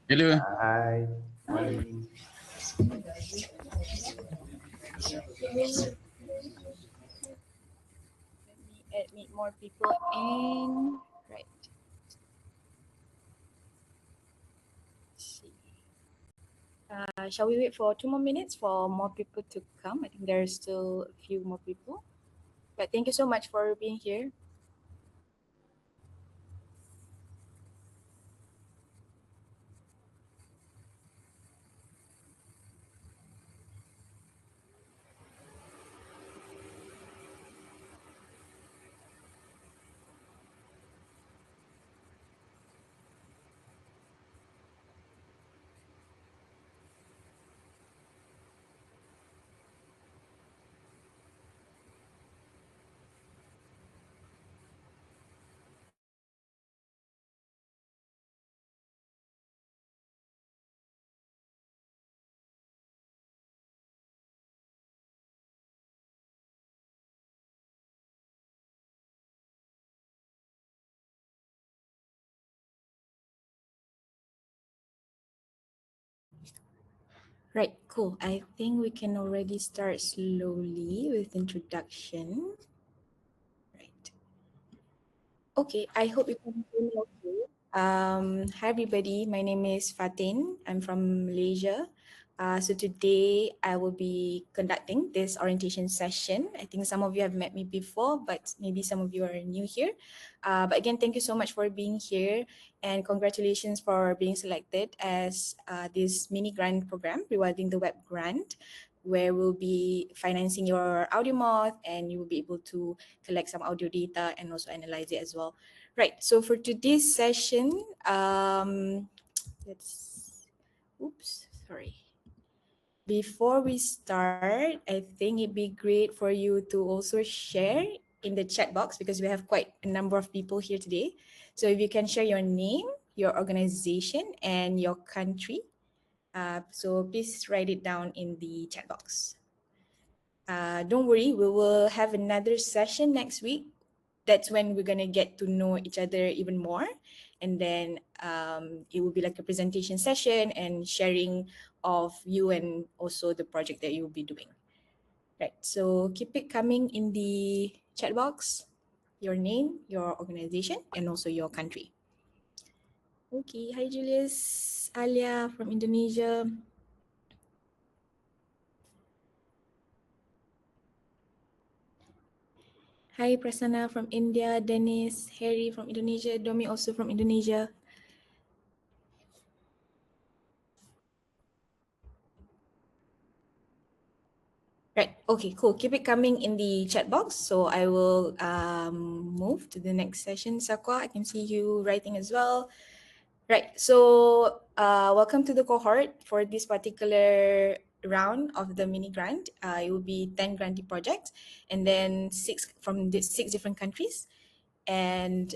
Hello. Hi, morning. Let me admit more people in. Right. Let's see. Shall we wait for 2 more minutes for more people to come? I think there's still a few more people. But thank you so much for being here. Right, cool. I think we can already start slowly with introduction. Right. Okay, I hope you can hear me okay. Hi everybody, my name is Fatin. I'm from Malaysia. So today I will be conducting this orientation session. I think some of you have met me before, but maybe some of you are new here. But again, thank you so much for being here and congratulations for being selected as this mini grant program, Rewilding the Web Grant, where we'll be financing your AudioMoth and you will be able to collect some audio data and also analyze it as well. Right, so for today's session, sorry. Before we start, I think it'd be great for you to also share in the chat box because we have quite a number of people here today. So if you can share your name, your organization, and your country. So please write it down in the chat box. Don't worry, we will have another session next week. That's when we're gonna get to know each other even more, and then it will be like a presentation session and sharing of you and also the project that you'll be doing. Right, so keep it coming in the chat box, your name, your organization, and also your country. Okay, hi Julius, Alia from Indonesia. Hi Prasanna from India, Dennis, Harry from Indonesia, Domi also from Indonesia. Right, okay, cool. Keep it coming in the chat box. So I will move to the next session. Sakwa, I can see you writing as well. Right, so welcome to the cohort for this particular round of the mini grant. It will be 10 grantee projects and then 6 from the 6 different countries. And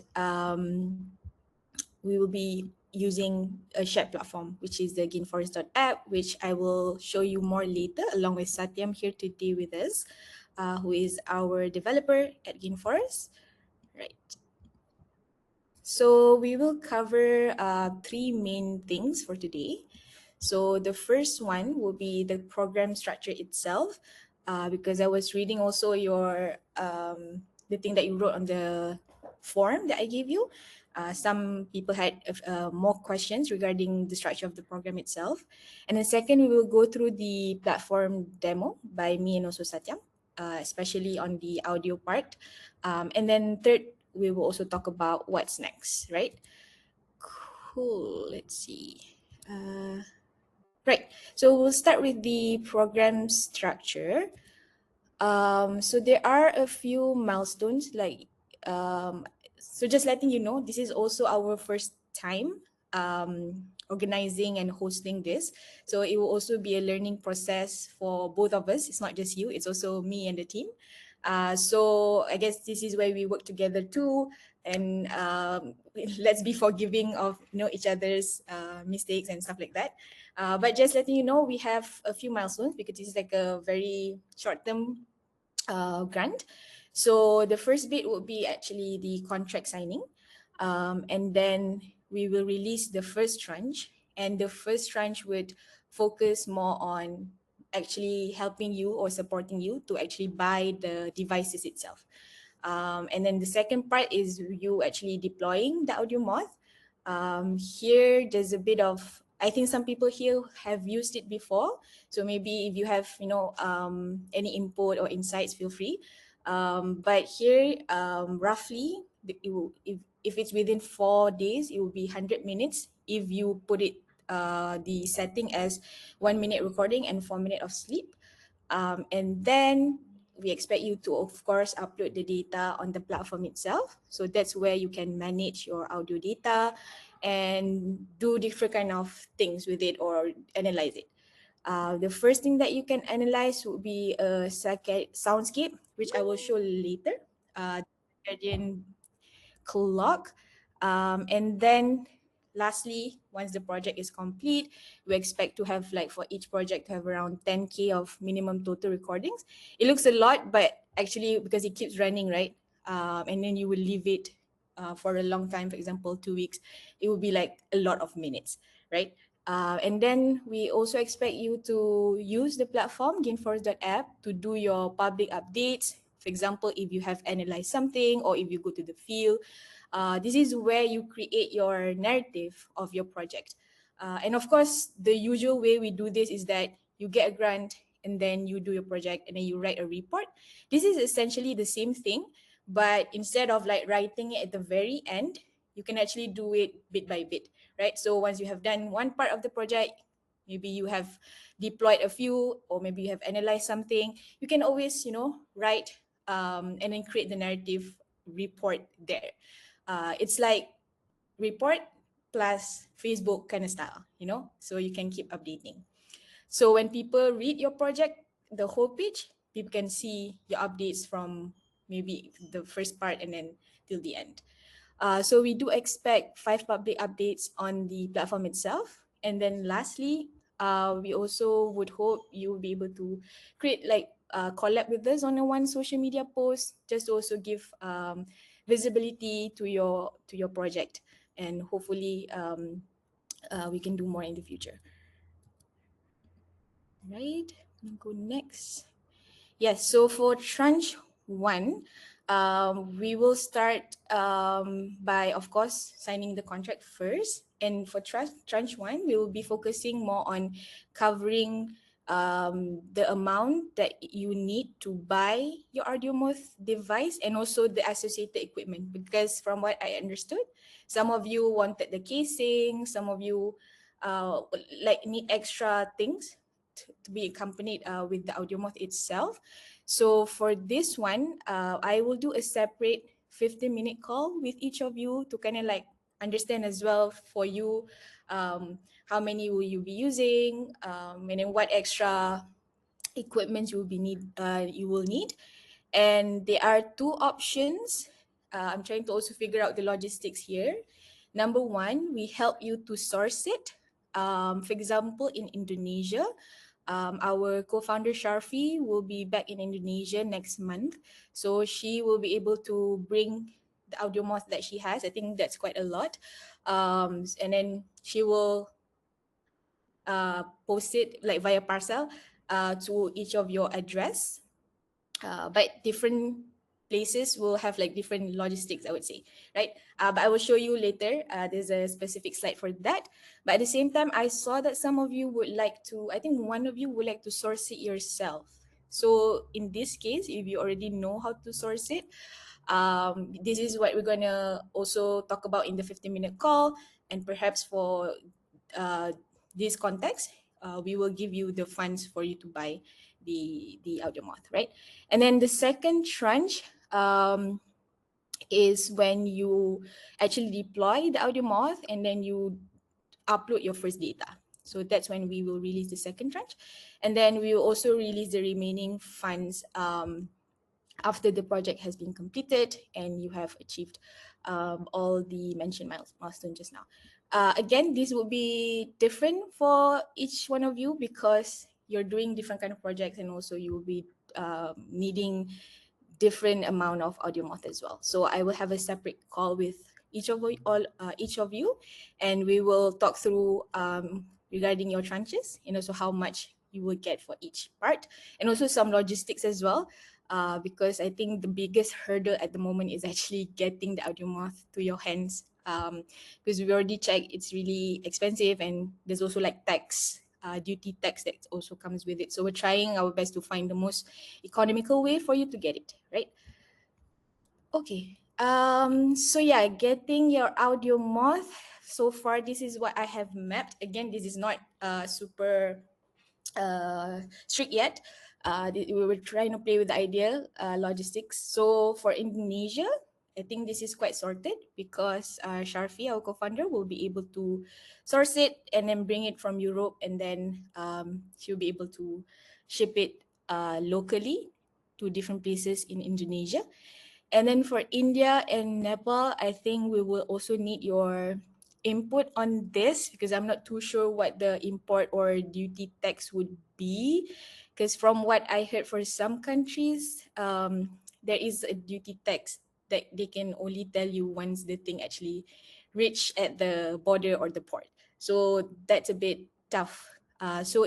we will be using a shared platform, which is the GainForest.app, which I will show you more later, along with Satyam here today with us, who is our developer at GainForest. Right. So we will cover 3 main things for today. So the first one will be the program structure itself, because I was reading also your the thing that you wrote on the form that I gave you. Some people had more questions regarding the structure of the program itself. And then second, we will go through the platform demo by me and also Satyam, especially on the audio part. And then third, we will also talk about what's next, right? Cool, let's see. Right, so we'll start with the program structure. So there are a few milestones so just letting you know, this is also our first time organizing and hosting this. So it will also be a learning process for both of us. It's not just you, it's also me and the team. So I guess this is where we work together too, and let's be forgiving of each other's mistakes and stuff like that. But just letting you know, we have a few milestones because this is like a very short-term grant. So the first bit would be actually the contract signing, and then we will release the first tranche and the first tranche would focus more on actually helping you or supporting you to actually buy the devices itself. And then the second part is you actually deploying the AudioMoth. Here, there's a bit of, I think some people here have used it before. So maybe if you have, any input or insights, feel free. But here, roughly, if it's within 4 days, it will be 100 minutes if you put it the setting as 1 minute recording and 4 minutes of sleep. And then we expect you to, of course, upload the data on the platform itself. So that's where you can manage your audio data and do different kind of things with it or analyze it. The first thing that you can analyze would be a soundscape, which I will show later. Circadian clock. And then lastly, once the project is complete, we expect to have, like, for each project to have around 10K of minimum total recordings. It looks a lot, but actually because it keeps running, right? And then you will leave it for a long time, for example, 2 weeks, it will be like a lot of minutes, right? And then we also expect you to use the platform GainForest.app to do your public updates. For example, if you have analyzed something or if you go to the field, this is where you create your narrative of your project. And of course, the usual way we do this is that you get a grant and then you do your project and then you write a report. This is essentially the same thing, but instead of like writing it at the very end, you can actually do it bit by bit, right? So once you have done one part of the project, maybe you have deployed a few, or maybe you have analyzed something, you can always, write and then create the narrative report there. It's like report plus Facebook kind of style, so you can keep updating. So when people read your project, the whole page, people can see your updates from maybe the first part and then till the end. So we do expect 5 public updates on the platform itself. And then lastly, we also would hope you will be able to create like collab with us on a one social media post, just to also give visibility to your project, and hopefully we can do more in the future. Right, go next. Yes, so for tranche one, we will start by, of course, signing the contract first. And for tranche one, we will be focusing more on covering the amount that you need to buy your AudioMoth device and also the associated equipment. Because from what I understood, some of you wanted the casing, some of you like need extra things to be accompanied with the AudioMoth itself. So for this one, I will do a separate 15-minute call with each of you to kind of like understand as well for you how many will you be using, and then what extra equipment you will need. And there are 2 options. I'm trying to also figure out the logistics here. Number one, we help you to source it. For example, in Indonesia, our co-founder Sharfi will be back in Indonesia next month. So she will be able to bring the AudioMoth that she has. I think that's quite a lot. And then she will post it like via parcel to each of your address. But different places will have like different logistics, I would say, right? But I will show you later. There's a specific slide for that. But at the same time, I saw that some of you would like to, I think one of you would like to source it yourself. So in this case, if you already know how to source it, this is what we're gonna also talk about in the 15-minute call. And perhaps for this context, we will give you the funds for you to buy the AudioMoth, right? And then the second tranche is when you actually deploy the AudioMoth and then you upload your first data. So that's when we will release the second tranche. And then we will also release the remaining funds after the project has been completed and you have achieved all the mentioned milestones just now. Again, this will be different for each one of you because you're doing different kind of projects, and also you will be needing different amount of AudioMoth as well. So I will have a separate call with each of you, and we will talk through regarding your tranches and also how much you will get for each part, and also some logistics as well. Because I think the biggest hurdle at the moment is actually getting the AudioMoth to your hands. Because we already checked, it's really expensive, and there's also like tax, duty tax that also comes with it. So we're trying our best to find the most economical way for you to get it, right? Okay. So yeah, getting your AudioMoth. So far, this is what I have mapped. Again, this is not super strict yet. We were trying to play with the idea logistics. So for Indonesia, I think this is quite sorted because Sharfi, our co-founder, will be able to source it and then bring it from Europe, and then she'll be able to ship it locally to different places in Indonesia. And then for India and Nepal, I think we will also need your input on this because I'm not too sure what the import or duty tax would be. Because from what I heard, for some countries, there is a duty tax that they can only tell you once the thing actually reach at the border or the port. So that's a bit tough. So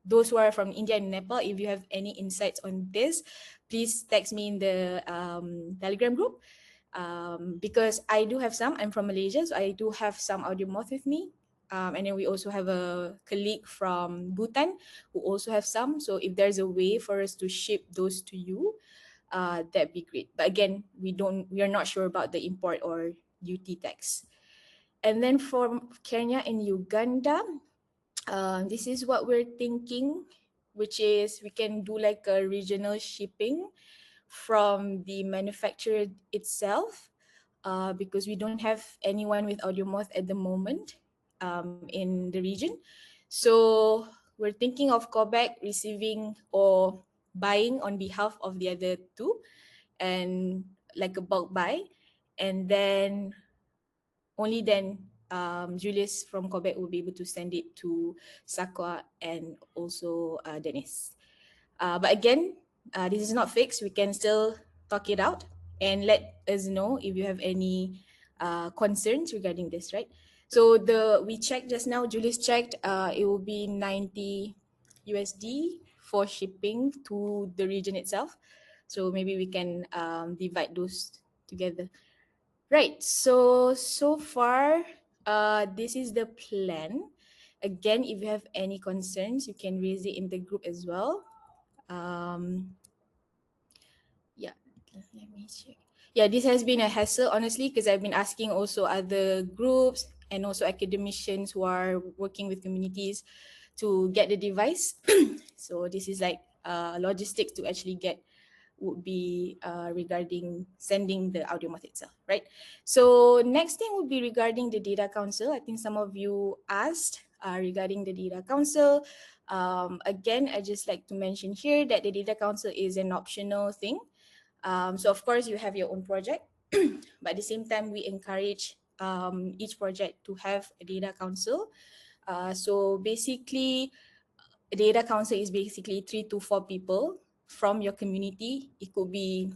those who are from India and Nepal, if you have any insights on this, please text me in the Telegram group, because I do have some. I'm from Malaysia, so I do have some AudioMoth with me. And then we also have a colleague from Bhutan who also have some. So if there's a way for us to ship those to you, that'd be great. But again, we are not sure about the import or duty tax. And then for Kenya and Uganda, this is what we're thinking, which is we can do like a regional shipping from the manufacturer itself, because we don't have anyone with AudioMoth at the moment in the region. So we're thinking of Quebec receiving or buying on behalf of the other two, and like a bulk buy. And then only then Julius from Quebec will be able to send it to Sakwa and also Dennis. But again, this is not fixed. We can still talk it out and let us know if you have any concerns regarding this, right? So we checked just now, Julius checked, it will be 90 USD for shipping to the region itself. So maybe we can divide those together. Right. So far, this is the plan. Again, if you have any concerns, you can raise it in the group as well. Yeah, let me check. Yeah, this has been a hassle, honestly, because I've been asking also other groups and also academicians who are working with communities to get the device. So this is like logistics to actually get would be regarding sending the AudioMoth itself, right? So next thing would be regarding the data council. I think some of you asked regarding the data council. Again, I just like to mention here that the data council is an optional thing. So of course you have your own project, but at the same time we encourage each project to have a data council. So basically, a data council is basically 3 to 4 people from your community. It could be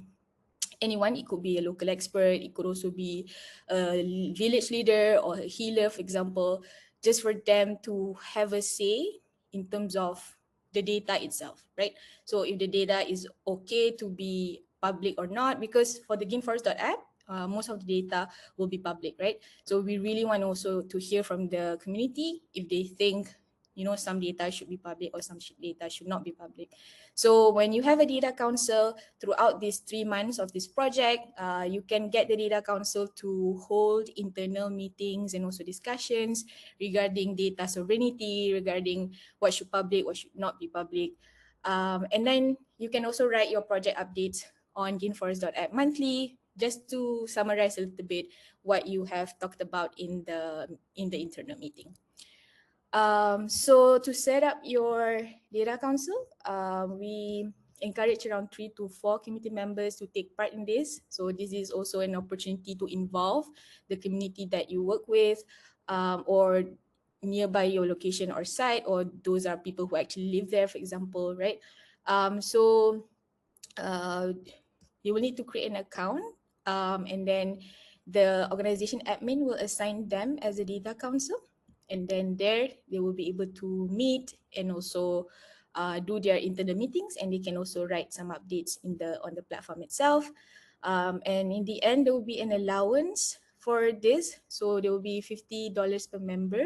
anyone. It could be a local expert. It could also be a village leader or a healer, for example, just for them to have a say in terms of the data itself, right? So if the data is okay to be public or not, because for the GainForest.app, most of the data will be public, right? So we really want also to hear from the community if they think, some data should be public or some data should not be public. So when you have a data council throughout these 3 months of this project, you can get the data council to hold internal meetings and also discussions regarding data sovereignty, regarding what should public, what should not be public. And then you can also write your project updates on GainForest.app monthly, just to summarize a little bit what you have talked about in the internal meeting. So to set up your data council, we encourage around 3 to 4 community members to take part in this. So this is also an opportunity to involve the community that you work with, or nearby your location or site, or those are people who actually live there, for example, right? So you will need to create an account, and then the organization admin will assign them as a data council, and then there they will be able to meet and also do their internal meetings, and they can also write some updates on the platform itself. And in the end, there will be an allowance for this. So there will be $50 per member,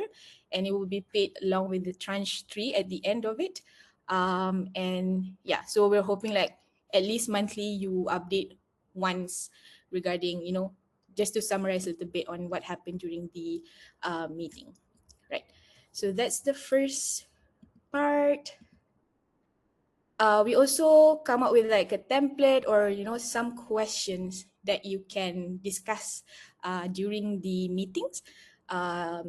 and it will be paid along with the tranche 3 at the end of it. And yeah, so we're hoping like at least monthly you update once regarding, just to summarize a little bit on what happened during the meeting, right? So that's the first part. We also come up with like a template or some questions that you can discuss during the meetings.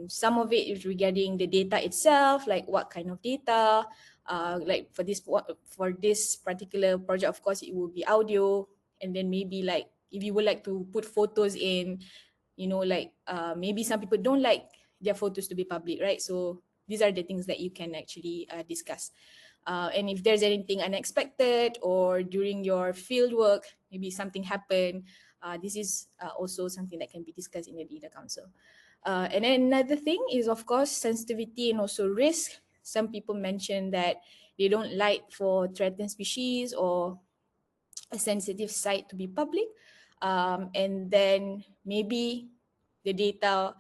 Some of it is regarding the data itself, like what kind of data. Like for this particular project, of course, it will be audio, and then maybe like if you would like to put photos in, like maybe some people don't like their photos to be public, right? So these are the things that you can actually discuss. And if there's anything unexpected or during your field work, maybe something happened, this is also something that can be discussed in the data council. And then another thing is, of course, sensitivity and also risk. Some people mention that they don't like for threatened species or a sensitive site to be public. And then maybe the data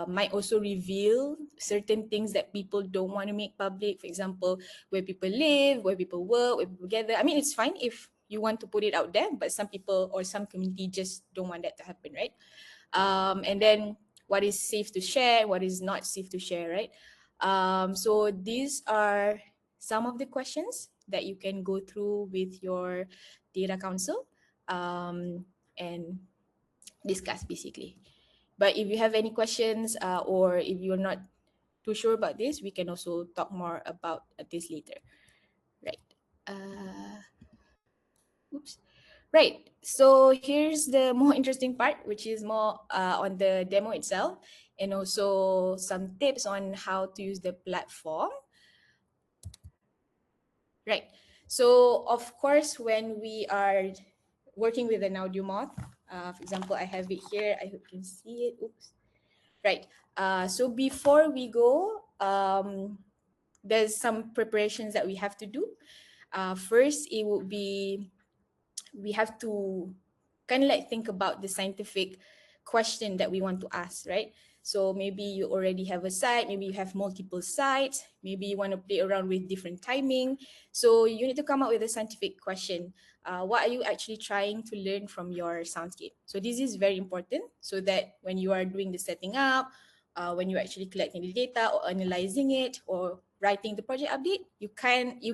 might also reveal certain things that people don't want to make public. For example, where people live, where people work, where people gather. I mean, it's fine if you want to put it out there, but some people or some community just don't want that to happen, right? And then what is safe to share, what is not safe to share, right? So these are some of the questions that you can go through with your data council and discuss basically. But if you have any questions or if you're not too sure about this, we can also talk more about this later, right? Oops. Right. So here's the more interesting part, which is more on the demo itself, and also some tips on how to use the platform. Right. So of course, when we are working with an AudioMoth, for example, I have it here. I hope you can see it. Oops. Right. So before we go, there's some preparations that we have to do. First, it would be we have to kind of like think about the scientific question that we want to ask, right? So maybe you already have a site, maybe you have multiple sites, maybe you want to play around with different timing. So you need to come up with a scientific question. What are you actually trying to learn from your soundscape? So this is very important so that when you are doing the setting up, when you're actually collecting the data or analyzing it or writing the project update, you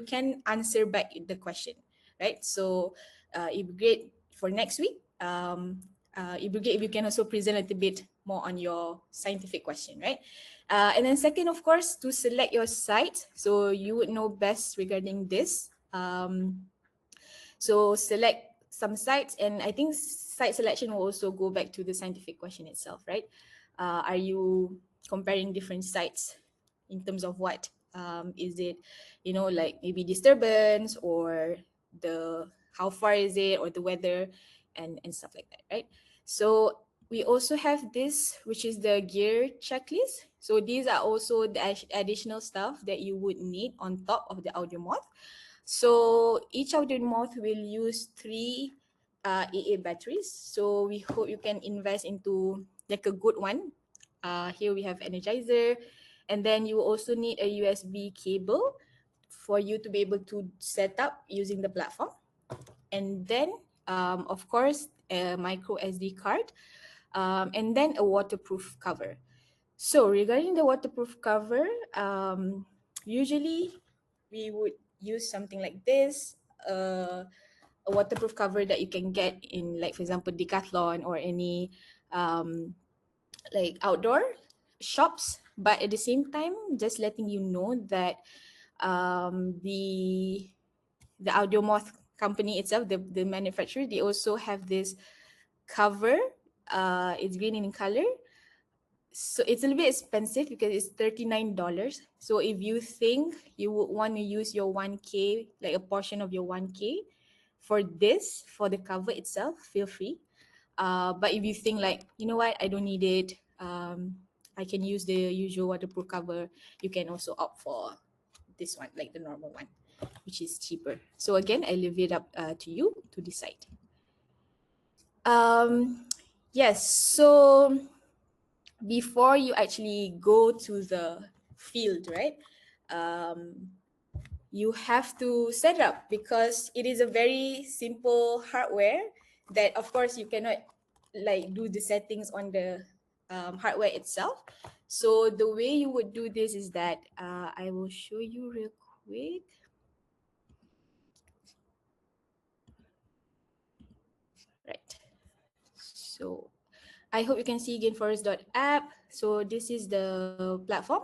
can answer back the question, right? So it'd be great for next week. It'd be great if you can also present a little bit more on your scientific question, right? And then second, of course, to select your site. So you would know best regarding this. So select some sites, and I think site selection will also go back to the scientific question itself, right? Are you comparing different sites in terms of what? Is it, like maybe disturbance or the how far is it or the weather and stuff like that, right? So we also have this, which is the gear checklist. So these are also the additional stuff that you would need on top of the AudioMoth. So each AudioMoth will use 3 AA batteries. So we hope you can invest into like a good one. Here we have energizer, and then you also need a USB cable for you to be able to set up using the platform. And then, of course, a micro SD card, and then a waterproof cover. So regarding the waterproof cover, usually we would use something like this, a waterproof cover that you can get in, like, for example, Decathlon or any like outdoor shops. But at the same time, just letting you know that the AudioMoth company itself, the manufacturer, they also have this cover. It's green in color. So it's a little bit expensive because it's $39. So if you think you would want to use your 1K, like a portion of your 1K for this, for the cover itself, feel free. But if you think like, you know what, I don't need it, I can use the usual waterproof cover, you can also opt for this one, like the normal one, which is cheaper. So again, I leave it up to you to decide. Yes, so before you actually go to the field, right? You have to set up, because it is a very simple hardware that of course you cannot like do the settings on the hardware itself. So the way you would do this is that I will show you real quick. Right. So I hope you can see GainForest.app. So this is the platform.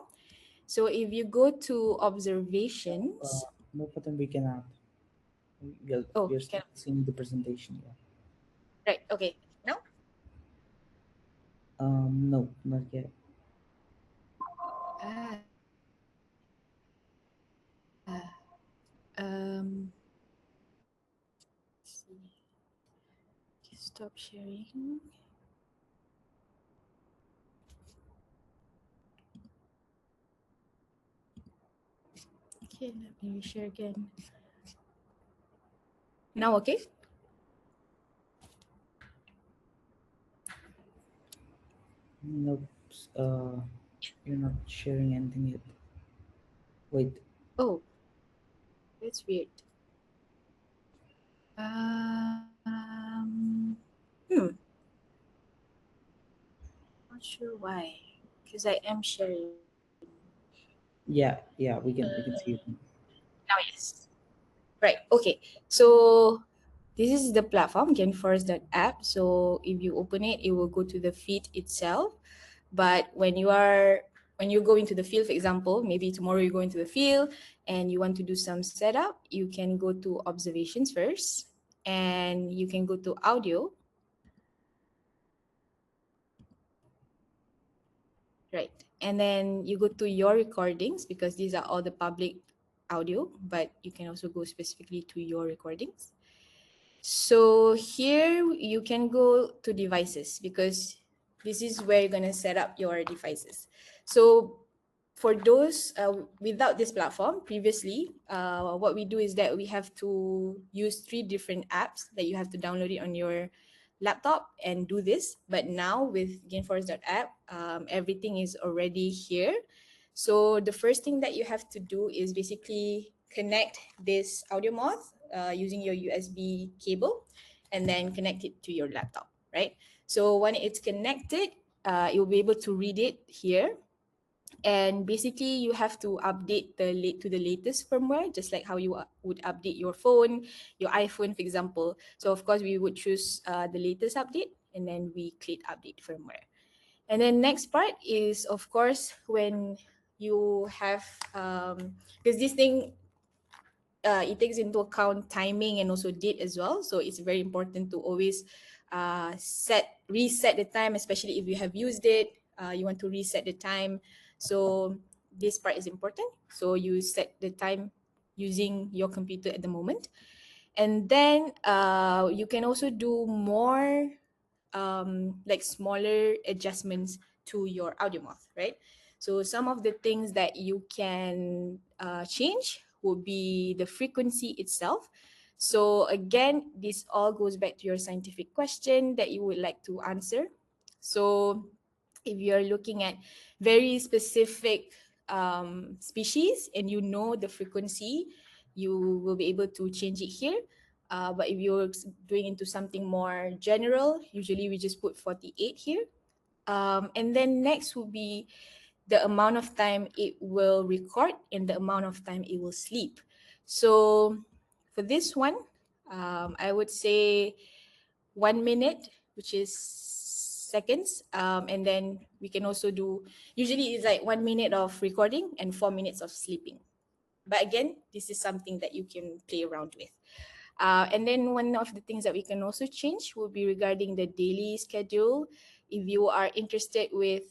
So if you go to observations, No, but then we cannot. oh, We are you can, still seeing the presentation. Yeah. right, okay. Now, No, not yet. ah, let's see. Okay, stop sharing. Okay, let me share again. Now, okay. Nope. Uh, you're not sharing anything yet. Wait. Oh, that's weird. Hmm, not sure why. Because I am sharing. Yeah, we can see it. Now, yes. Right. Okay. So this is the platform, GainForest.app. So if you open it, it will go to the feed itself. But when you go into the field, for example, maybe tomorrow you go into the field and you want to do some setup, you can go to observations first, and you can go to audio. Right. And then you go to your recordings, because these are all the public audio, but you can also go specifically to your recordings. So here you can go to devices, because this is where you're going to set up your devices. So for those without this platform previously, what we do is that we have to use 3 different apps that you have to download it on your laptop and do this. But now with GainForest.app, everything is already here. So the first thing that you have to do is basically connect this AudioMoth using your USB cable, and then connect it to your laptop, right? So when it's connected, you'll be able to read it here, and basically you have to update to the latest firmware, just like how you would update your phone, your iPhone, for example. So of course we would choose the latest update, and then we click update firmware. And then next part is of course when you have because this thing it takes into account timing and also date as well. So it's very important to always reset the time, especially if you have used it. You want to reset the time. So this part is important. So you set the time using your computer at the moment. And then you can also do more like smaller adjustments to your AudioMoth, right? So some of the things that you can change would be the frequency itself. So again, this all goes back to your scientific question that you would like to answer. So if you're looking at very specific species and you know the frequency, you will be able to change it here. But if you're doing into something more general, usually we just put 48 here. And then next will be the amount of time it will record and the amount of time it will sleep. So for this one, I would say 1 minute, which is seconds. And then we can also do, usually it's like 1 minute of recording and 4 minutes of sleeping. But again, this is something that you can play around with. And then one of the things that we can also change will be regarding the daily schedule. If you are interested with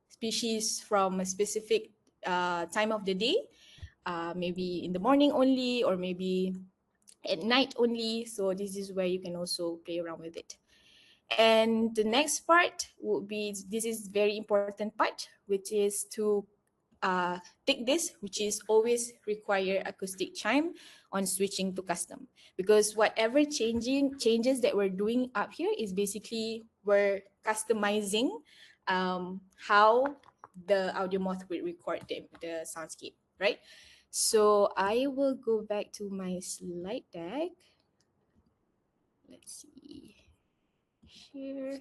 species from a specific time of the day, maybe in the morning only, or maybe at night only. So this is where you can also play around with it. And the next part would be, this is very important part, which is to take this, which is always require acoustic chime on switching to custom, because whatever changes that we're doing up here is basically we're customizing how the AudioMoth will record the soundscape, right? So I will go back to my slide deck. Let's see here.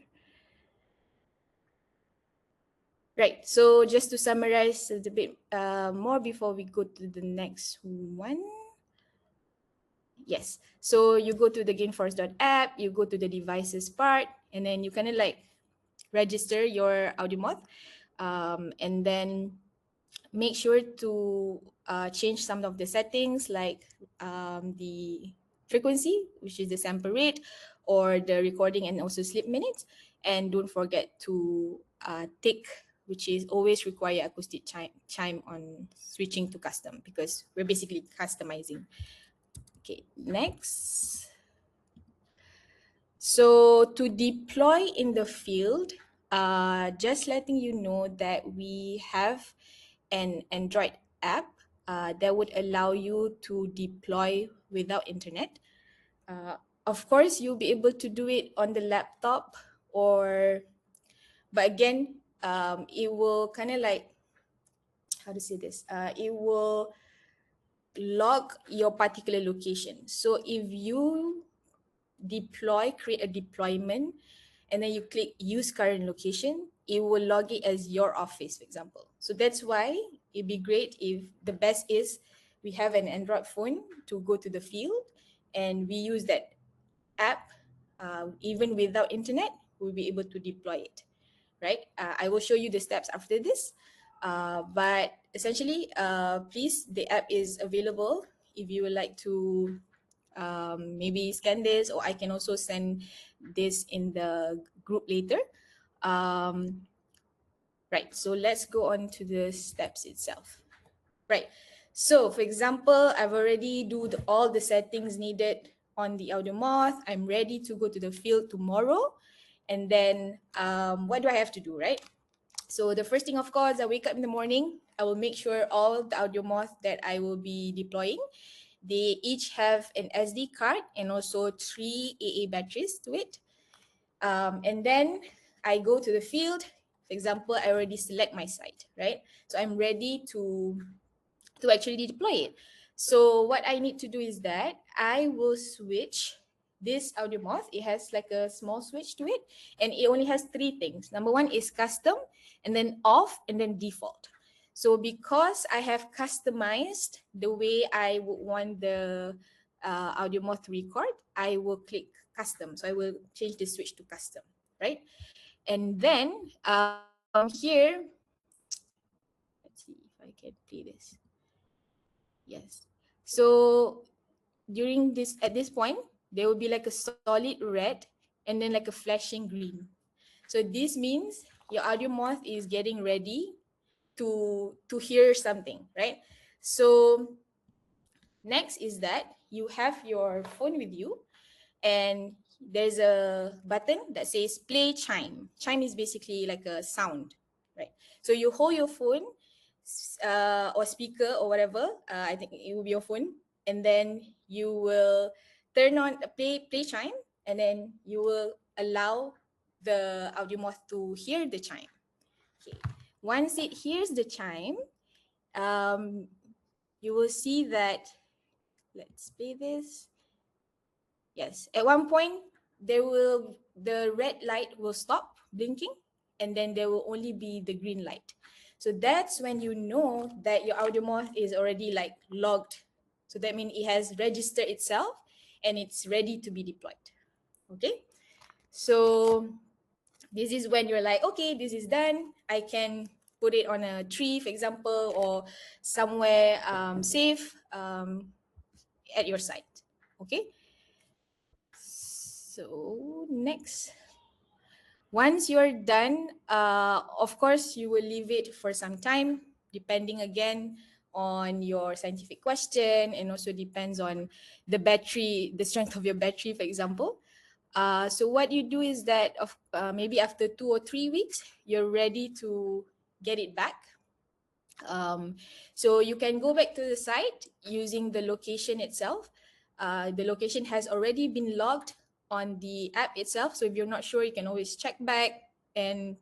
Right. So just to summarize a bit more before we go to the next one. Yes. So you go to the GainForest.app, you go to the devices part, and then you kind of like register your AudioMoth, and then make sure to change some of the settings, like the frequency, which is the sample rate, or the recording and also sleep minutes. And don't forget to tick, which is always require acoustic chime on switching to custom, because we're basically customizing. Okay, next. So to deploy in the field, just letting you know that we have an Android app that would allow you to deploy without internet. Of course, you'll be able to do it on the laptop, or, but again, it will kind of like, how to say this? It will log your particular location. So if you create a deployment, and then you click use current location, it will log it as your office, for example. So that's why it'd be great if the best is we have an Android phone to go to the field and we use that app. Even without internet, we'll be able to deploy it, right? I will show you the steps after this. But essentially, please, the app is available if you would like to maybe scan this, or I can also send this in the group later. Um, right, so let's go on to the steps itself. Right, so for example, I've already do all the settings needed on the AudioMoth. I'm ready to go to the field tomorrow. And then what do I have to do, right? So the first thing, of course, I wake up in the morning. I will make sure all the AudioMoth that I will be deploying, they each have an SD card and also 3 AA batteries to it. And then I go to the field. For example, I already select my site, right? So I'm ready to actually deploy it. So what I need to do is that I will switch this AudioMoth. It has like a small switch to it, and it only has 3 things. Number 1 is custom, and then off, and then default. So because I have customized the way I would want the AudioMoth to record, I will click custom. So I will change the switch to custom, right? And then from here, let's see if I can play this. Yes. So during this, at this point, there will be like a solid red and then like a flashing green. So this means your AudioMoth is getting ready to hear something, right? So next is that you have your phone with you, and there's a button that says play chime. Chime is basically like a sound, right? So you hold your phone or speaker or whatever, I think it will be your phone, and then you will turn on play chime, and then you will allow the AudioMoth to hear the chime. Okay. Once it hears the chime, um, you will see that, let's play this. Yes, at one point the red light will stop blinking, and then there will only be the green light. So that's when you know that your AudioMoth is already like logged. So that means it has registered itself and it's ready to be deployed. Okay, so this is when you're like, okay, this is done. I can put it on a tree, for example, or somewhere safe at your site. Okay. So next, once you're done, of course, you will leave it for some time, depending again on your scientific question, and also depends on the battery, the strength of your battery, for example. So what you do is that maybe after 2 or 3 weeks, you're ready to get it back. So you can go back to the site using the location itself. The location has already been logged on the app itself. So if you're not sure, you can always check back. And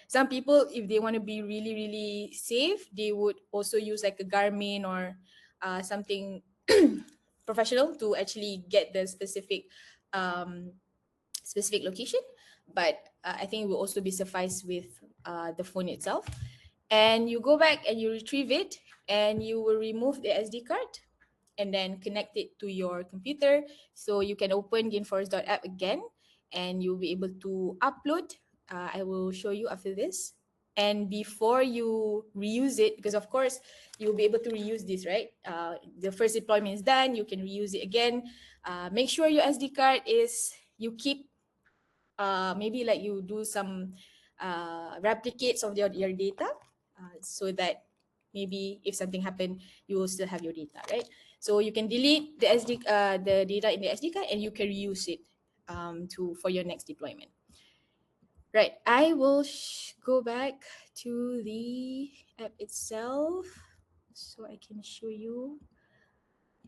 some people, if they want to be really, really safe, they would also use like a Garmin or something professional to actually get the um, specific location. But I think it will also be suffice with the phone itself. And you go back and you retrieve it, and you will remove the SD card and then connect it to your computer. So you can open GainForest.app again, and you'll be able to upload. I will show you after this. And before you reuse it, because of course you'll be able to reuse this, right? The first deployment is done, you can reuse it again. Make sure your SD card is, you keep maybe like you do some replicates of your data, so that maybe if something happened, you will still have your data, right? So you can delete the data in the SD card, and you can reuse it for your next deployment. Right, I will go back to the app itself so I can show you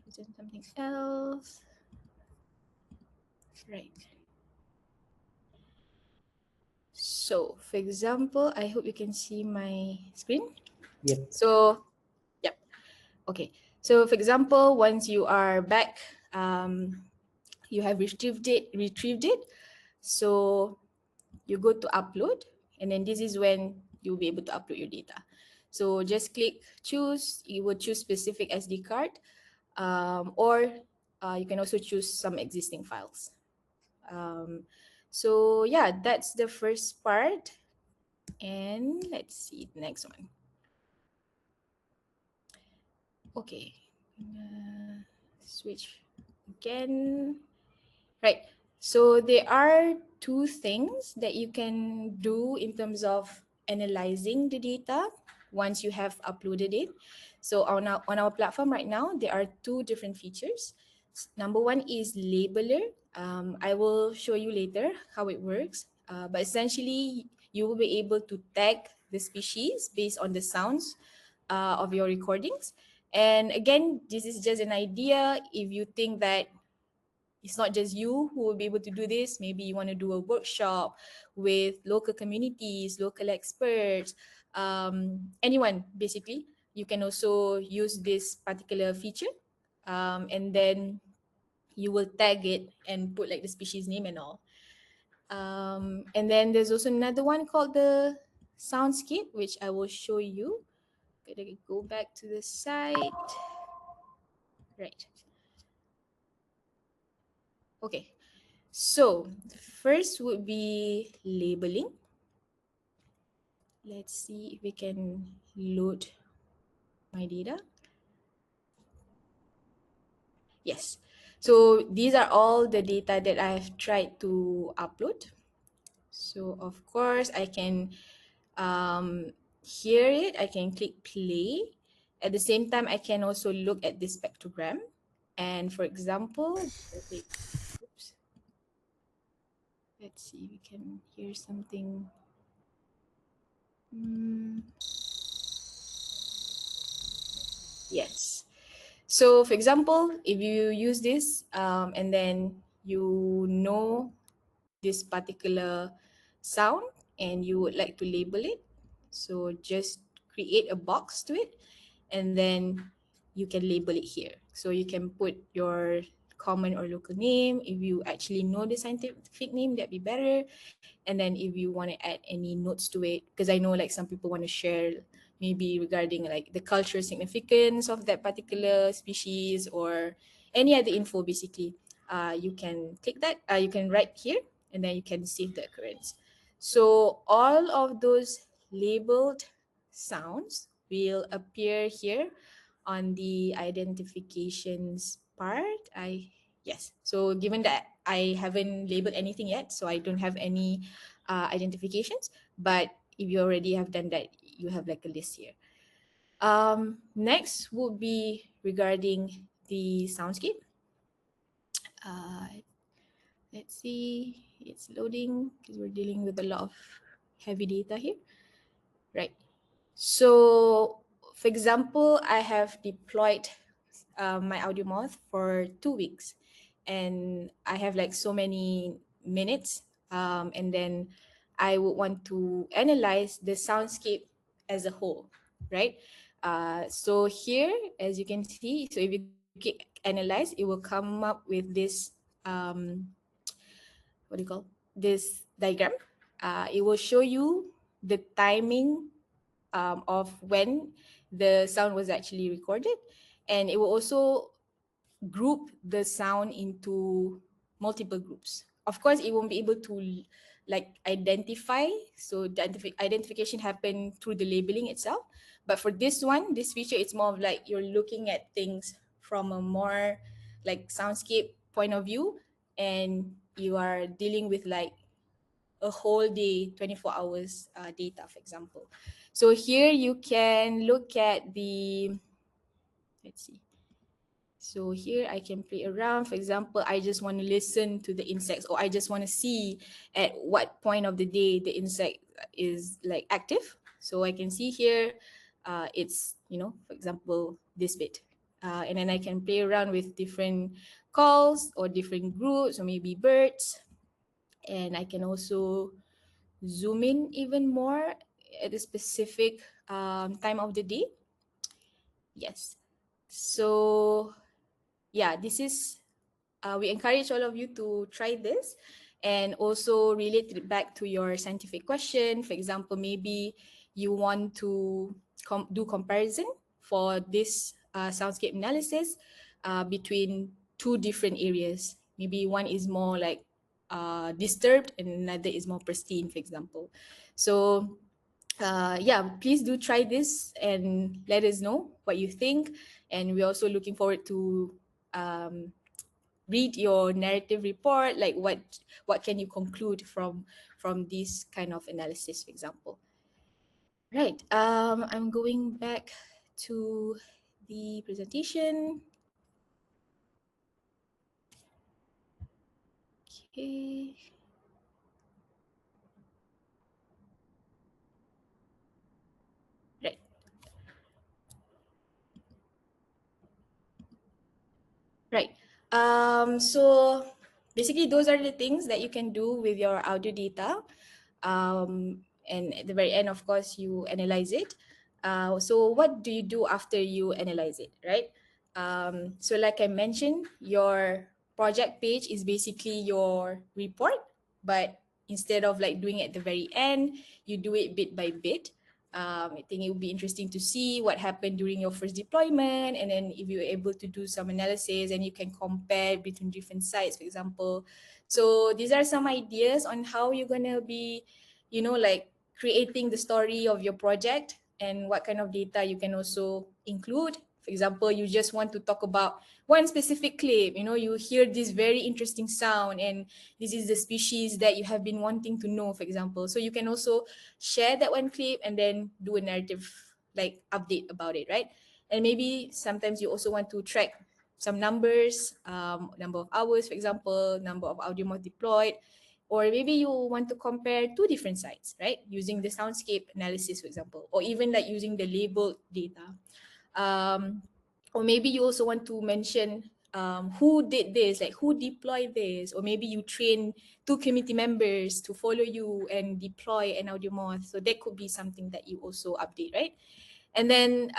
something else. Right. So, for example, I hope you can see my screen. Yep. So, yep. Okay. So, for example, once you are back, you have retrieved it. So, you go to upload, and then this is when you'll be able to upload your data. So, just click choose. You will choose specific SD card, or you can also choose some existing files. Um, so, yeah, that's the first part. And let's see the next one. Okay, switch again. Right. So there are two things that you can do in terms of analyzing the data once you have uploaded it. So on our platform right now, there are two different features. Number one is labeler. I will show you later how it works. But essentially, you will be able to tag the species based on the sounds of your recordings. And again, this is just an idea. If you think that it's not just you who will be able to do this, maybe you want to do a workshop with local communities, local experts, anyone basically, you can also use this particular feature. And then you will tag it and put like the species name and all. And then there's also another one called the soundscape, which I will show you. Gotta go back to the site. Right. Okay. So first would be labeling. Let's see if we can load my data. Yes. So these are all the data that I have tried to upload. So of course I can hear it. I can click play. At the same time, I can also look at this spectrogram. And for example, oops, let's see if we can hear something. Yes. So for example, if you use this and then you know this particular sound and you would like to label it, so just create a box to it, and then you can label it here. So you can put your common or local name. If you actually know the scientific name, that'd be better. And then if you want to add any notes to it, because I know like some people want to share maybe regarding like the cultural significance of that particular species or any other info, basically, you can click that. You can write here, and then you can save the occurrence. So all of those labeled sounds will appear here on the identifications part. Yes. So given that I haven't labeled anything yet, so I don't have any identifications. But if you already have done that, you have like a list here. Next would be regarding the soundscape. Uh, Let's see. It's loading because we're dealing with a lot of heavy data here. Right. So, for example, I have deployed my AudioMoth for 2 weeks, and I have like so many minutes. And then I would want to analyze the soundscape as a whole, right? So here, as you can see, so if you click analyze, it will come up with this um, what do you call this diagram. It will show you the timing of when the sound was actually recorded, and it will also group the sound into multiple groups. Of course, it won't be able to like identify. So the identification happen through the labeling itself. But for this one, this feature, it's more of like you're looking at things from a more like soundscape point of view, and you are dealing with like a whole day, 24 hours data, for example. So here you can look at the, let's see. So here I can play around. For example, I just want to listen to the insects, or I just want to see at what point of the day the insect is like active. So I can see here, it's, for example, this bit. And then I can play around with different calls or different groups or maybe birds. And I can also zoom in even more at a specific time of the day. Yes. So yeah, this is we encourage all of you to try this and also relate it back to your scientific question. For example, maybe you want to do comparison for this soundscape analysis between two different areas. Maybe one is more like disturbed and another is more pristine, for example. So yeah, please do try this and let us know what you think. And we're also looking forward to um, read your narrative report, like what can you conclude from this kind of analysis, for example. Right. I'm going back to the presentation. Okay. Right. Right. So basically, those are the things that you can do with your audio data. And at the very end, of course, you analyze it. So what do you do after you analyze it, right? So like I mentioned, your project page is basically your report, but instead of like doing it at the very end, you do it bit by bit. I think it would be interesting to see what happened during your first deployment, and then if you're able to do some analysis and you can compare between different sites, for example. So these are some ideas on how you're gonna be, like creating the story of your project and what kind of data you can also include. For example, you just want to talk about one specific clip, you hear this very interesting sound and this is the species that you have been wanting to know, for example. So you can also share that one clip and then do a narrative like update about it, right? And maybe sometimes you also want to track some numbers, number of hours, for example, number of audio mod deployed, or maybe you want to compare two different sites, right? Using the soundscape analysis, for example, or even like using the labeled data. Um, or maybe you also want to mention who did this, like who deployed this, or maybe you train two community members to follow you and deploy an audio moth. So that could be something that you also update, right? And then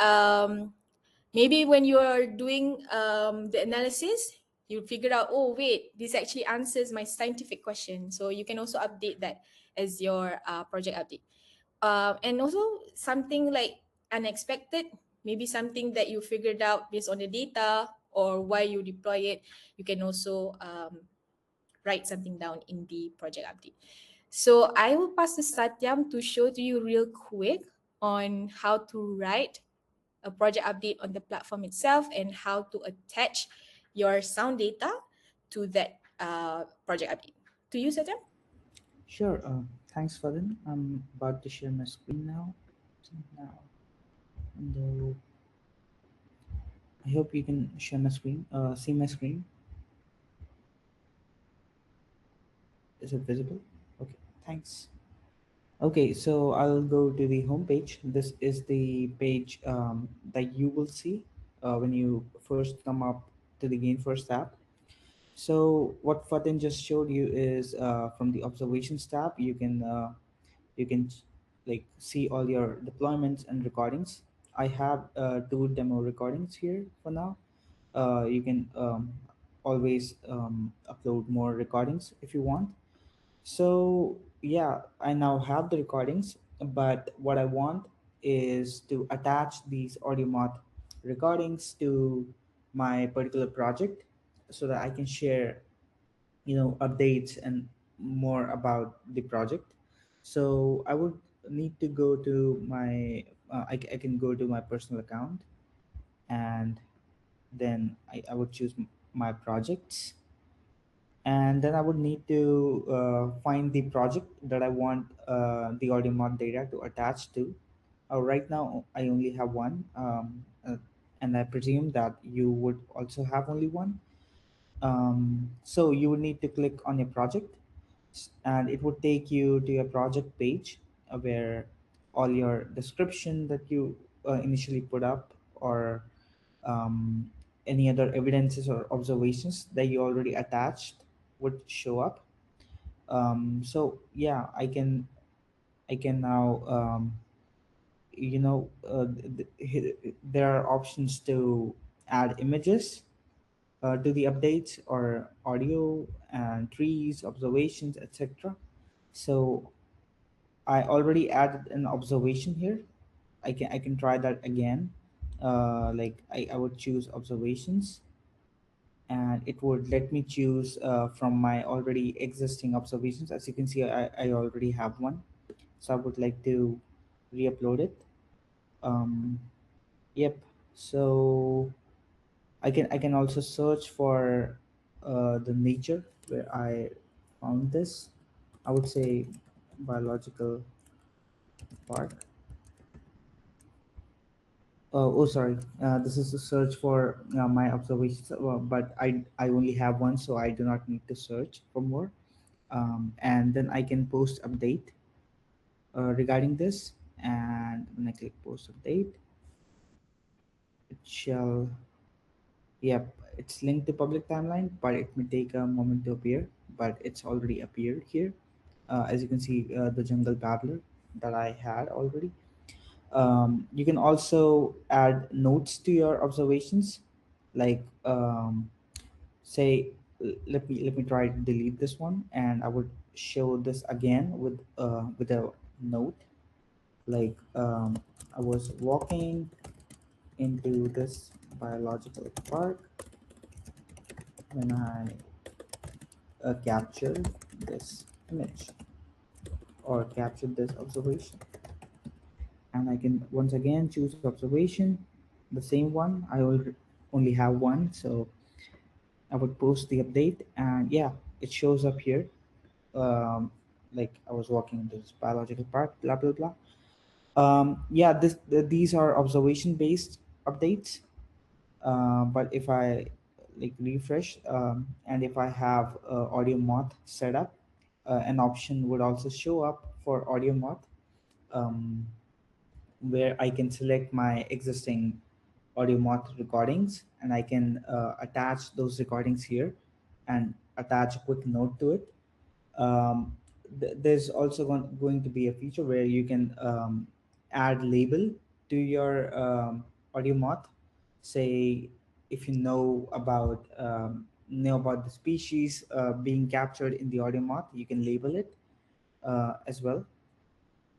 maybe when you are doing the analysis, you figure out, oh wait, this actually answers my scientific question. So you can also update that as your project update. And also something like unexpected, maybe something that you figured out based on the data or why you deploy it, you can also write something down in the project update. So I will pass to Satyam to show to you real quick on how to write a project update on the platform itself and how to attach your sound data to that project update. To you, Satyam? Sure. Thanks, Fadin. I'm about to share my screen now. So now, and I hope you can share my screen. See my screen. Is it visible? Okay, thanks. Okay, so I'll go to the home page. This is the page that you will see when you first come up to the GainForest app. So what Fatin just showed you is from the observations tab, you can like see all your deployments and recordings. I have two demo recordings here for now. You can always upload more recordings if you want. So yeah, I now have the recordings, but what I want is to attach these AudioMoth recordings to my particular project so that I can share, updates and more about the project. So I would need to go to my, I can go to my personal account, and then I would choose my projects, and then I would need to find the project that I want the audio mod data to attach to. Right now, I only have one, and I presume that you would also have only one. So you would need to click on your project, and it would take you to your project page where all your description that you initially put up, or um, any other evidences or observations that you already attached would show up. So yeah, I can now there are options to add images to the updates, or audio and trees observations, etc. So I already added an observation here. I can try that again. Like I would choose observations, and it would let me choose from my already existing observations. As you can see, I already have one, so I would like to re-upload it. um, yep. So I can also search for the nature where I found this. I would say biological park. Oh, sorry. This is a search for my observations, but I only have one, so I do not need to search for more. And then I can post update regarding this, and when I click post update, it shall. Yep, it's linked to public timeline, but it may take a moment to appear. But it's already appeared here. As you can see, the jungle babbler that I had already. You can also add notes to your observations, like say, let me try to delete this one, and I would show this again with a note, like I was walking into this biological park when I captured this image, or captured this observation. And I can once again choose observation, the same one. Only have one, so I would post the update, and yeah, it shows up here. Um, like I was walking into this biological park, blah blah blah. Yeah, these are observation based updates. But if I like refresh, and if I have AudioMoth set up, an option would also show up for AudioMoth, um, where I can select my existing AudioMoth recordings, and I can attach those recordings here and attach a quick note to it. There's also going to be a feature where you can add label to your AudioMoth. Say, if you know about the species being captured in the AudioMoth, you can label it as well.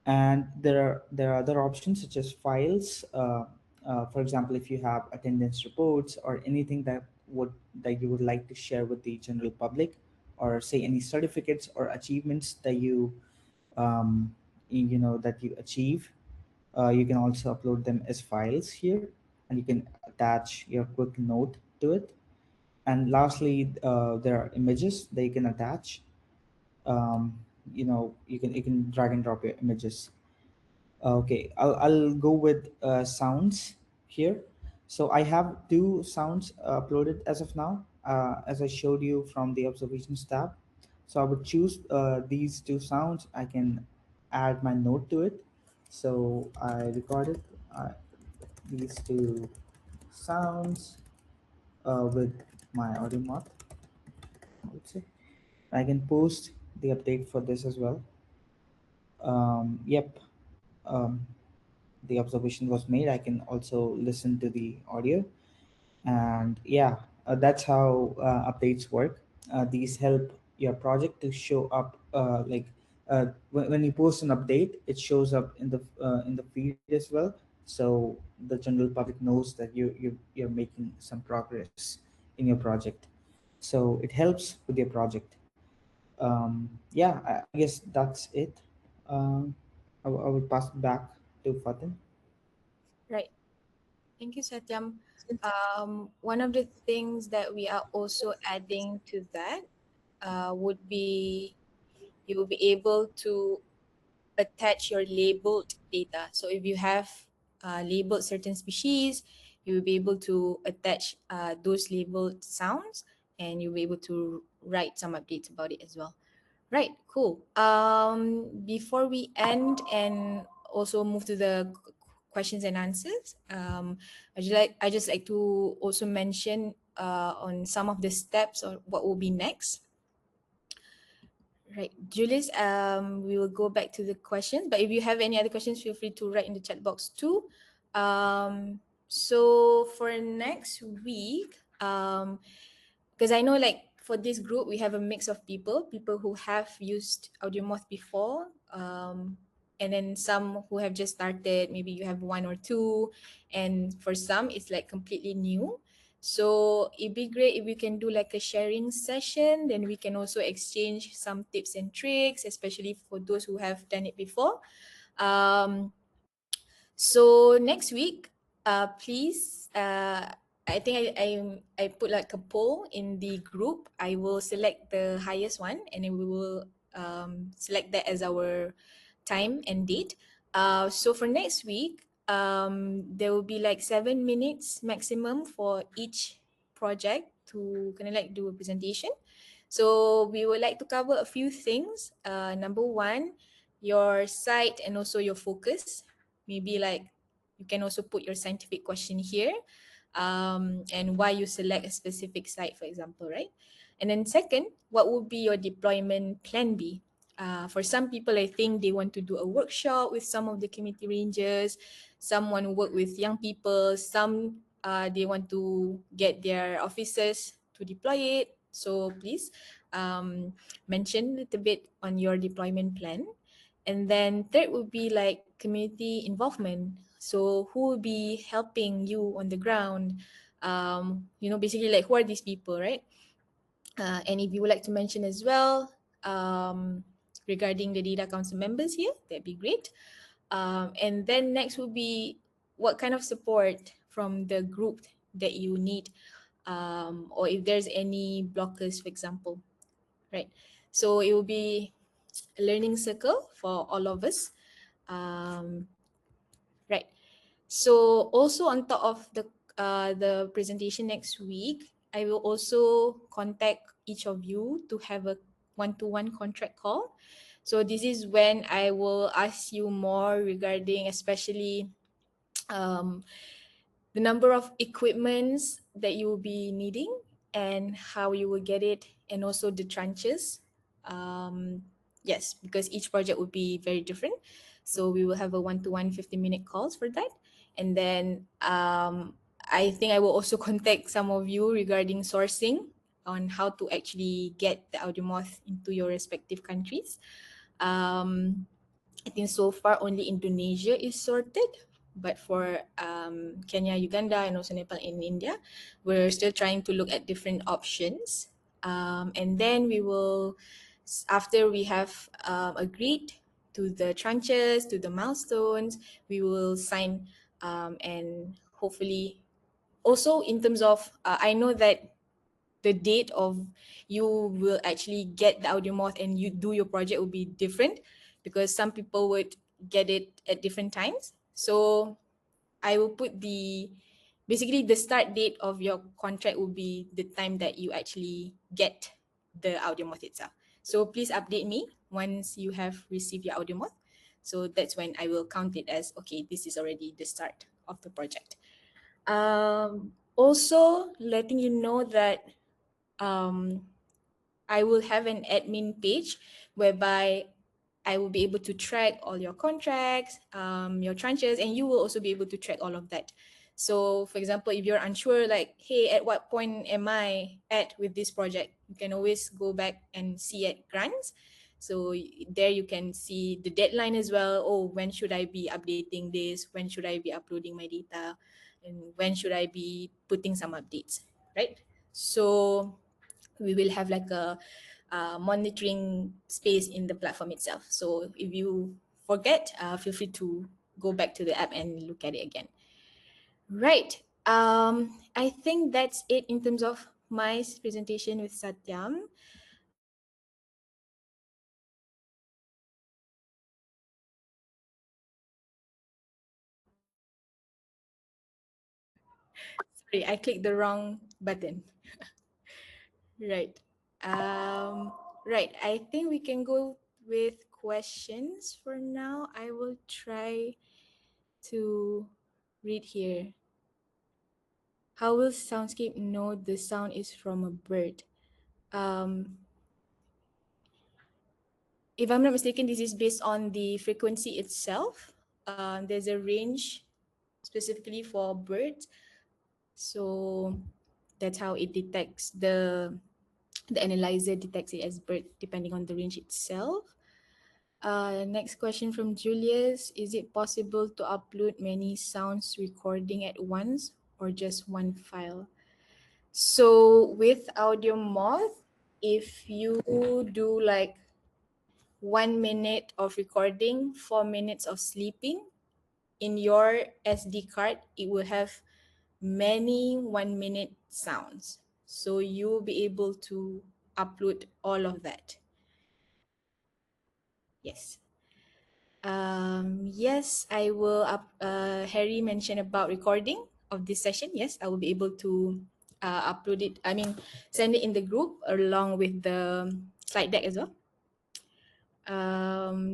And there are other options such as files. For example, if you have attendance reports or anything that you would like to share with the general public, or say any certificates or achievements that you achieve, you can also upload them as files here, and you can attach your quick note to it. And lastly, there are images that you can attach. You can drag and drop your images. Okay, I'll go with sounds here. So I have two sounds uploaded as of now, as I showed you from the observations tab. So I would choose these two sounds. I can add my note to it. So I recorded these two sounds with my AudioMoth, I would say. I can post the update for this as well. Yep, um, the observation was made. I can also listen to the audio, and yeah, that's how updates work. These help your project to show up when you post an update, it shows up in the feed as well, so the general public knows that you're making some progress in your project, so it helps with your project. Yeah, I guess that's it. I would pass it back to Fatin. Right. Thank you, Satyam. One of the things that we are also adding to that would be you will be able to attach your labeled data. So if you have labeled certain species, you will be able to attach those labeled sounds, and you'll be able to write some updates about it as well. Right, cool. Before we end and also move to the questions and answers, I just like to also mention on some of the steps or what will be next. Right, Julius, we will go back to the questions, but if you have any other questions, feel free to write in the chat box too. So for next week, because I know like for this group we have a mix of people who have used AudioMoth before, and then some who have just started, maybe you have one or two, and for some it's like completely new. So it'd be great if we can do like a sharing session, then we can also exchange some tips and tricks, especially for those who have done it before. um, so next week, please, I think I put like a poll in the group. I will select the highest one, and then we will select that as our time and date. So for next week, there will be like 7 minutes maximum for each project to kind of like do a presentation. So we would like to cover a few things. Number one, your site and also your focus. Maybe like you can also put your scientific question here, and why you select a specific site, for example, right? And then second, what would be your deployment plan B? For some people, I think they want to do a workshop with some of the community rangers, some want to work with young people, some they want to get their officers to deploy it. So please mention a little bit on your deployment plan. And then third would be like community involvement. So who will be helping you on the ground? Basically like who are these people, right? And if you would like to mention as well regarding the data council members here, that'd be great. And then next would be what kind of support from the group that you need, or if there's any blockers, for example, right? So it will be a learning circle for all of us. Um, right. So also on top of the presentation next week, I will also contact each of you to have a one-to-one contract call. So this is when I will ask you more regarding especially um, the number of equipments that you will be needing and how you will get it, and also the tranches. Yes, because each project will be very different. So we will have a one-to-one 15-minute calls for that. And then I think I will also contact some of you regarding sourcing on how to actually get the AudioMoth into your respective countries. Um, I think so far only Indonesia is sorted, but for Kenya, Uganda, and also Nepal and India, we're still trying to look at different options. And then we will, after we have agreed to the tranches, to the milestones, we will sign, and hopefully also in terms of, I know that the date of you will actually get the AudioMoth and you do your project will be different, because some people would get it at different times. So I will put basically the start date of your contract will be the time that you actually get the AudioMoth itself. So please update me once you have received your AudioMoth. So that's when I will count it as, okay, this is already the start of the project. Also letting you know that um, I will have an admin page whereby I will be able to track all your contracts, your tranches, and you will also be able to track all of that. So, for example, if you're unsure, like, hey, at what point am I at with this project? You can always go back and see at grants. So there you can see the deadline as well. Oh, when should I be updating this? When should I be uploading my data? And when should I be putting some updates, right? So we will have like a monitoring space in the platform itself. So if you forget, feel free to go back to the app and look at it again. Right. I think that's it in terms of my presentation with Satyam. Sorry, I clicked the wrong button. Right. Um, right. I think we can go with questions for now. I will try to read here. How will Soundscape know the sound is from a bird? Um, if I'm not mistaken, this is based on the frequency itself. There's a range specifically for birds, so that's how it detects the analyzer detects it as bird depending on the range itself. Next question from Julius: is it possible to upload many sounds recording at once or just one file? So with AudioMoth, if you do like 1 minute of recording, 4 minutes of sleeping in your SD card, it will have many 1 minute sounds. So you'll be able to upload all of that. Yes. Yes, I will Harry mentioned about recording of this session. Yes, I will be able to upload it. I mean, send it in the group along with the slide deck as well.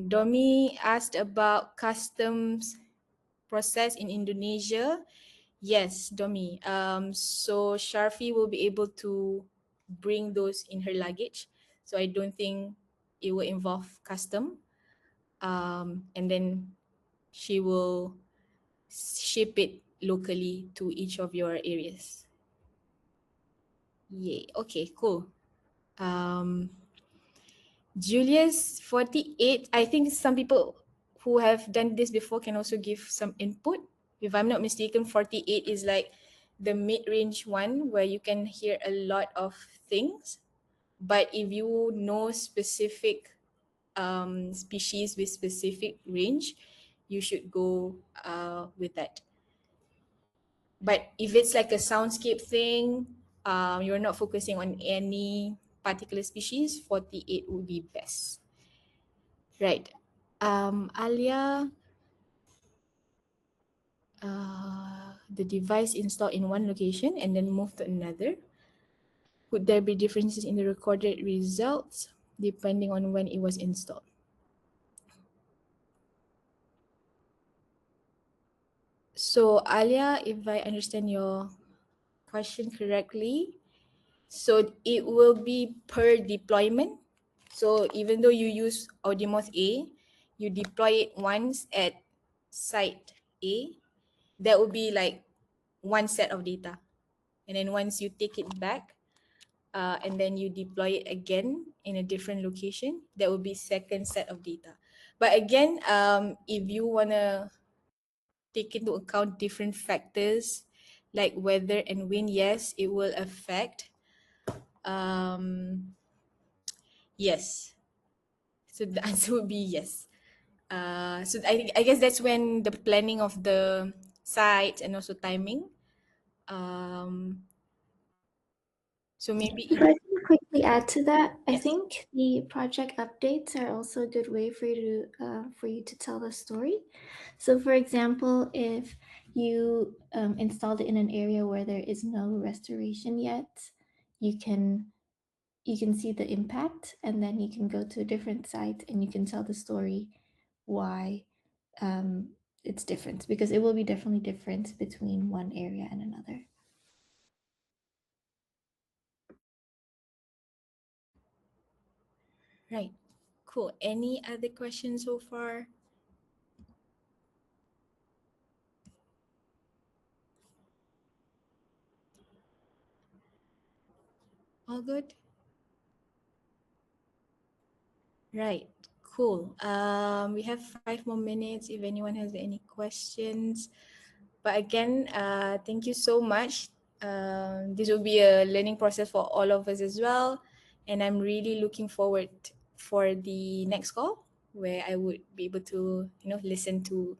Domi asked about customs process in Indonesia. Yes, Domi. So Sharfi will be able to bring those in her luggage. So I don't think it will involve custom. And then she will ship it locally to each of your areas. Yay. Okay, cool. Um, Julius 48. I think some people who have done this before can also give some input. If I'm not mistaken, 48 is like the mid-range one where you can hear a lot of things. But if you know specific species with specific range, you should go with that. But if it's like a soundscape thing, you're not focusing on any particular species, 48 would be best. Right. Alia, the device installed in one location and then moved to another. Could there be differences in the recorded results depending on when it was installed? So Alia, if I understand your question correctly, so it will be per deployment. So even though you use AudioMoth A, you deploy it once at site A, that will be like one set of data. And then once you take it back and then you deploy it again in a different location, that will be second set of data. But again, if you want to take into account different factors like weather and wind, yes, it will affect. Um, yes. So the answer would be yes. So I guess that's when the planning of the site and also timing. Um, so maybe If I can quickly add to that, I yes. think the project updates are also a good way for you to tell the story. So, for example, if you installed it in an area where there is no restoration yet, you can you can see the impact, and then you can go to a different site and you can tell the story why um, it's different, because it will be definitely different between one area and another. Right. Cool. Any other questions so far? All good? Right. Cool. We have 5 more minutes if anyone has any questions. But again, thank you so much. This will be a learning process for all of us as well. And I'm really looking forward for the next call where I would be able to, listen to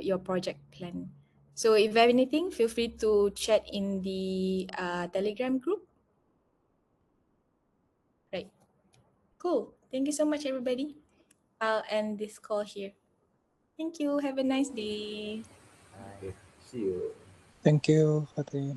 your project plan. So if you have anything, feel free to chat in the Telegram group. Right. Cool. Thank you so much, everybody. I'll end this call here. Thank you. Have a nice day. Bye. See you. Thank you, Fatih.